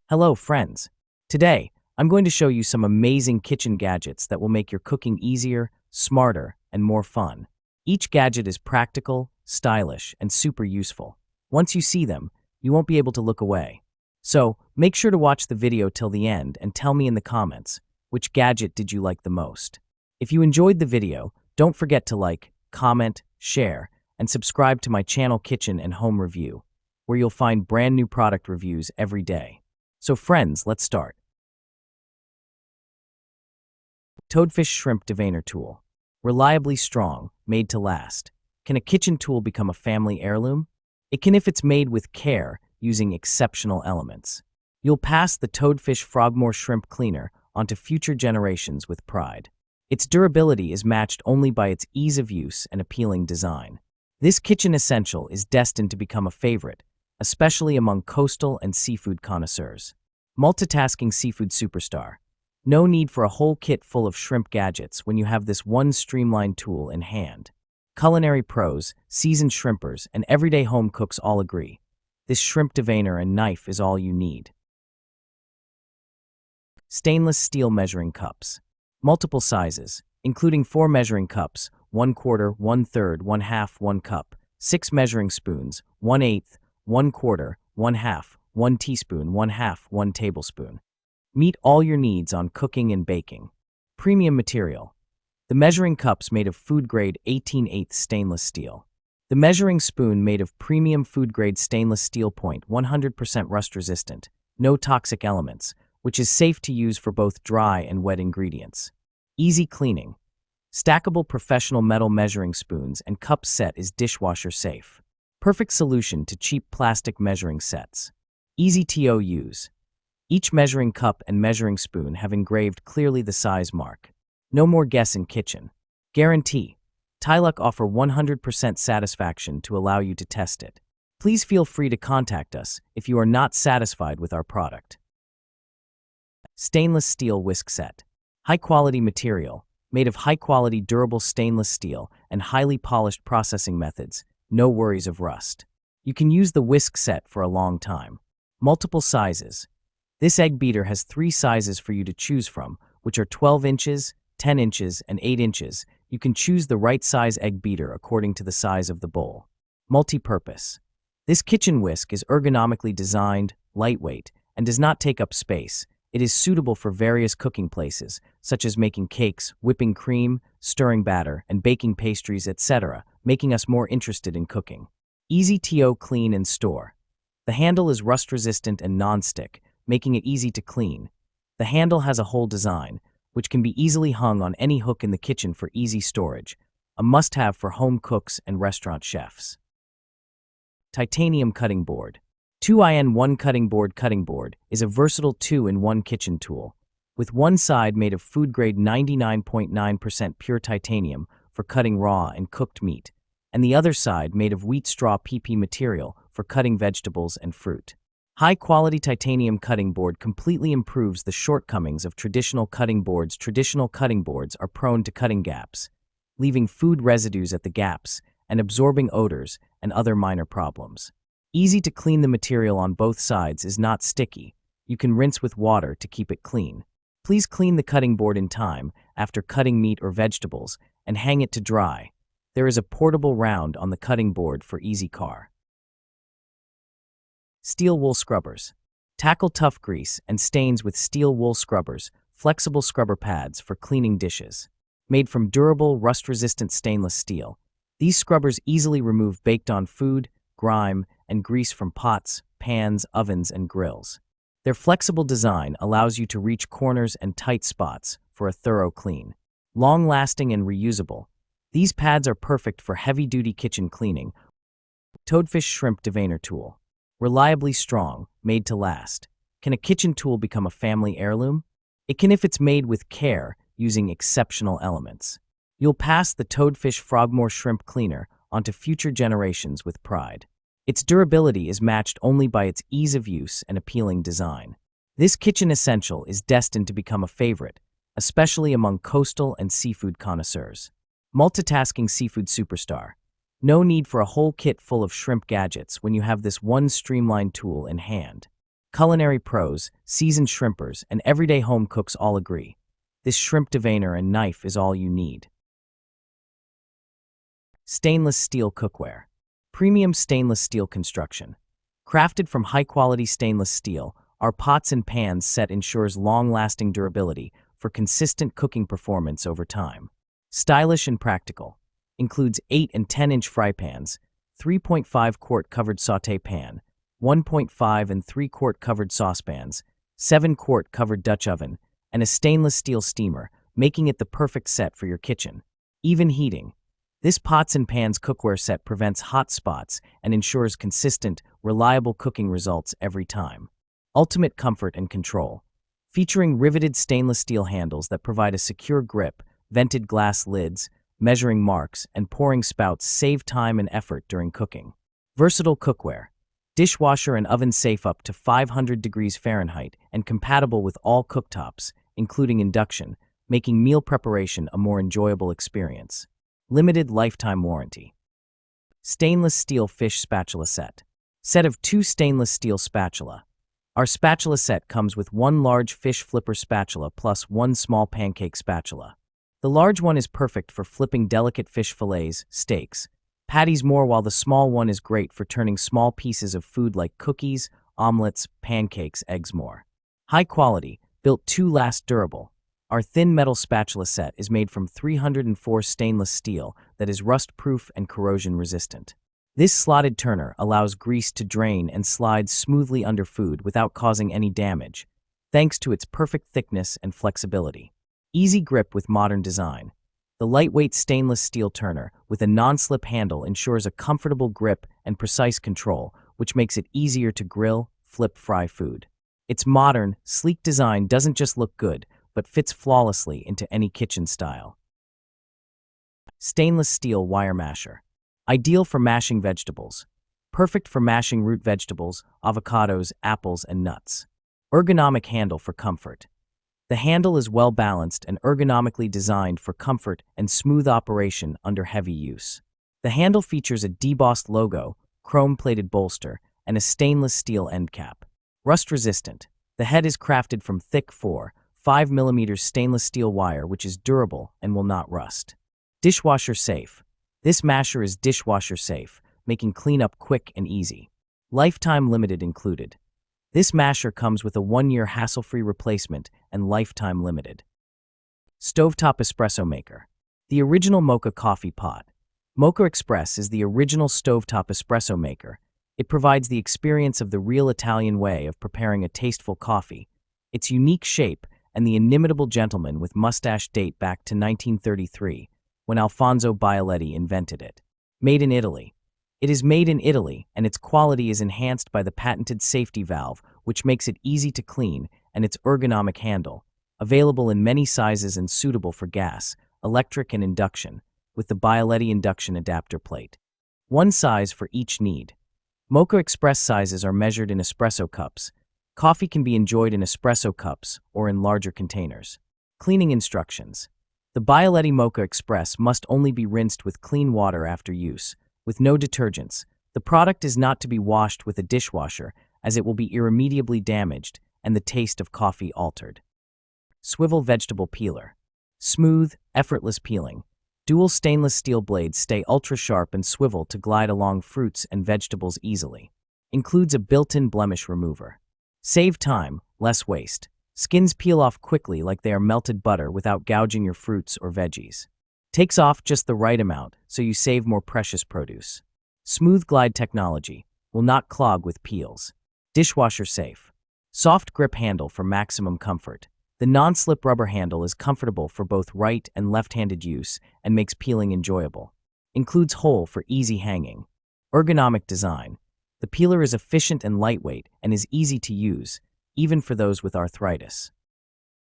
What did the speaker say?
Hello, friends. Today, I'm going to show you some amazing kitchen gadgets that will make your cooking easier, smarter, and more fun. Each gadget is practical, stylish, and super useful. Once you see them, you won't be able to look away. So, make sure to watch the video till the end and tell me in the comments, which gadget did you like the most? If you enjoyed the video, don't forget to like, comment, share, and subscribe to my channel Kitchen and Home Review, where you'll find brand new product reviews every day. So friends, let's start. Toadfish Shrimp Deveiner Tool. Reliably strong, made to last. Can a kitchen tool become a family heirloom? It can if it's made with care, using exceptional elements. You'll pass the Toadfish Frogmore Shrimp Cleaner onto future generations with pride. Its durability is matched only by its ease of use and appealing design. This kitchen essential is destined to become a favorite, especially among coastal and seafood connoisseurs. Multitasking seafood superstar. No need for a whole kit full of shrimp gadgets when you have this one streamlined tool in hand. Culinary pros, seasoned shrimpers, and everyday home cooks all agree. This shrimp deveiner and knife is all you need. Stainless steel measuring cups. Multiple sizes, including 4 measuring cups, 1/4, 1/3, 1/2, 1 cup, 6 measuring spoons, 1/8, 1/4, 1/2, 1 teaspoon, 1/2, 1 tablespoon. Meet all your needs on cooking and baking. Premium material. The measuring cups made of food-grade 18/8 stainless steel. The measuring spoon made of premium food-grade stainless steel, 100% rust-resistant, no toxic elements, which is safe to use for both dry and wet ingredients. Easy cleaning. Stackable professional metal measuring spoons and cup set is dishwasher safe. Perfect solution to cheap plastic measuring sets. Easy to use. Each measuring cup and measuring spoon have engraved clearly the size mark. No more guess in kitchen. Guarantee. Tyluk offer 100% satisfaction to allow you to test it. Please feel free to contact us if you are not satisfied with our product. Stainless steel whisk set. High-quality material, made of high-quality durable stainless steel and highly polished processing methods. No worries of rust. You can use the whisk set for a long time. Multiple sizes. This egg beater has 3 sizes for you to choose from, which are 12 inches, 10 inches, and 8 inches. You can choose the right size egg beater according to the size of the bowl. Multi-purpose. This kitchen whisk is ergonomically designed, lightweight, and does not take up space. It is suitable for various cooking places, such as making cakes, whipping cream, stirring batter, and baking pastries, etc., making us more interested in cooking. Easy to clean and store. The handle is rust-resistant and non-stick, making it easy to clean. The handle has a hole design, which can be easily hung on any hook in the kitchen for easy storage, a must-have for home cooks and restaurant chefs. Titanium cutting board. 2-in-1 cutting board is a versatile 2-in-1 kitchen tool, with one side made of food-grade 99.9% pure titanium for cutting raw and cooked meat, and the other side made of wheat straw PP material for cutting vegetables and fruit. High-quality titanium cutting board completely improves the shortcomings of traditional cutting boards. Traditional cutting boards are prone to cutting gaps, leaving food residues at the gaps and absorbing odors and other minor problems. Easy to clean. The material on both sides is not sticky. You can rinse with water to keep it clean. Please clean the cutting board in time after cutting meat or vegetables and hang it to dry. There is a portable round on the cutting board for easy car. Steel wool scrubbers. Tackle tough grease and stains with steel wool scrubbers, flexible scrubber pads for cleaning dishes. Made from durable, rust-resistant stainless steel, these scrubbers easily remove baked-on food, grime, and grease from pots, pans, ovens, and grills. Their flexible design allows you to reach corners and tight spots for a thorough clean. Long-lasting and reusable, these pads are perfect for heavy-duty kitchen cleaning. Toadfish Shrimp Deveiner Tool. Reliably strong, made to last. Can a kitchen tool become a family heirloom? It can if it's made with care, using exceptional elements. You'll pass the Toadfish Frogmore Shrimp Cleaner onto future generations with pride. Its durability is matched only by its ease of use and appealing design. This kitchen essential is destined to become a favorite, especially among coastal and seafood connoisseurs. Multitasking seafood superstar. No need for a whole kit full of shrimp gadgets when you have this one streamlined tool in hand. Culinary pros, seasoned shrimpers, and everyday home cooks all agree. This shrimp deveiner and knife is all you need. Stainless steel cookware. Premium stainless steel construction. Crafted from high-quality stainless steel, our pots and pans set ensures long-lasting durability for consistent cooking performance over time. Stylish and practical. Includes 8 and 10-inch fry pans, 3.5 quart covered sauté pan, 1.5 and 3 quart covered saucepans, 7 quart covered Dutch oven, and a stainless steel steamer, making it the perfect set for your kitchen. Even heating. This pots and pans cookware set prevents hot spots and ensures consistent, reliable cooking results every time. Ultimate comfort and control. Featuring riveted stainless steel handles that provide a secure grip, vented glass lids, measuring marks, and pouring spouts save time and effort during cooking. Versatile cookware. Dishwasher and oven safe up to 500 degrees Fahrenheit and compatible with all cooktops, including induction, making meal preparation a more enjoyable experience. Limited lifetime warranty. Stainless steel fish spatula set. Set of 2 stainless steel spatula. Our spatula set comes with 1 large fish flipper spatula plus 1 small pancake spatula. The large one is perfect for flipping delicate fish fillets, steaks, patties more, while the small one is great for turning small pieces of food like cookies, omelets, pancakes, eggs more. High quality, built to last, durable. Our thin metal spatula set is made from 304 stainless steel that is rust-proof and corrosion-resistant. This slotted turner allows grease to drain and slides smoothly under food without causing any damage, thanks to its perfect thickness and flexibility. Easy grip with modern design. The lightweight stainless steel turner with a non-slip handle ensures a comfortable grip and precise control, which makes it easier to grill, fry food. Its modern, sleek design doesn't just look good, but fits flawlessly into any kitchen style. Stainless steel wire masher. Ideal for mashing vegetables. Perfect for mashing root vegetables, avocados, apples, and nuts. Ergonomic handle for comfort. The handle is well balanced and ergonomically designed for comfort and smooth operation under heavy use. The handle features a debossed logo, chrome-plated bolster, and a stainless steel end cap. Rust-resistant. The head is crafted from thick 4.5mm stainless steel wire, which is durable and will not rust. Dishwasher safe. This masher is dishwasher safe, making cleanup quick and easy. Lifetime limited included. This masher comes with a 1-year hassle-free replacement and lifetime limited. Stovetop espresso maker. The original mocha coffee pot. Mocha Express is the original stovetop espresso maker. It provides the experience of the real Italian way of preparing a tasteful coffee. Its unique shape and the inimitable gentleman with mustache date back to 1933, when Alfonso Bialetti invented it. Made in Italy. It is made in Italy, and its quality is enhanced by the patented safety valve, which makes it easy to clean, and its ergonomic handle, available in many sizes and suitable for gas, electric, and induction, with the Bialetti induction adapter plate. One size for each need. Mocha Express sizes are measured in espresso cups. Coffee can be enjoyed in espresso cups or in larger containers. Cleaning instructions. The Bialetti Mocha Express must only be rinsed with clean water after use, with no detergents. The product is not to be washed with a dishwasher, as it will be irremediably damaged and the taste of coffee altered. Swivel vegetable peeler. Smooth, effortless peeling. Dual stainless steel blades stay ultra-sharp and swivel to glide along fruits and vegetables easily. Includes a built-in blemish remover. Save time, less waste. Skins peel off quickly like they are melted butter without gouging your fruits or veggies. Takes off just the right amount, so you save more precious produce. Smooth glide technology. Will not clog with peels. Dishwasher safe. Soft grip handle for maximum comfort. The non-slip rubber handle is comfortable for both right and left-handed use and makes peeling enjoyable. Includes hole for easy hanging. Ergonomic design. The peeler is efficient and lightweight and is easy to use, even for those with arthritis.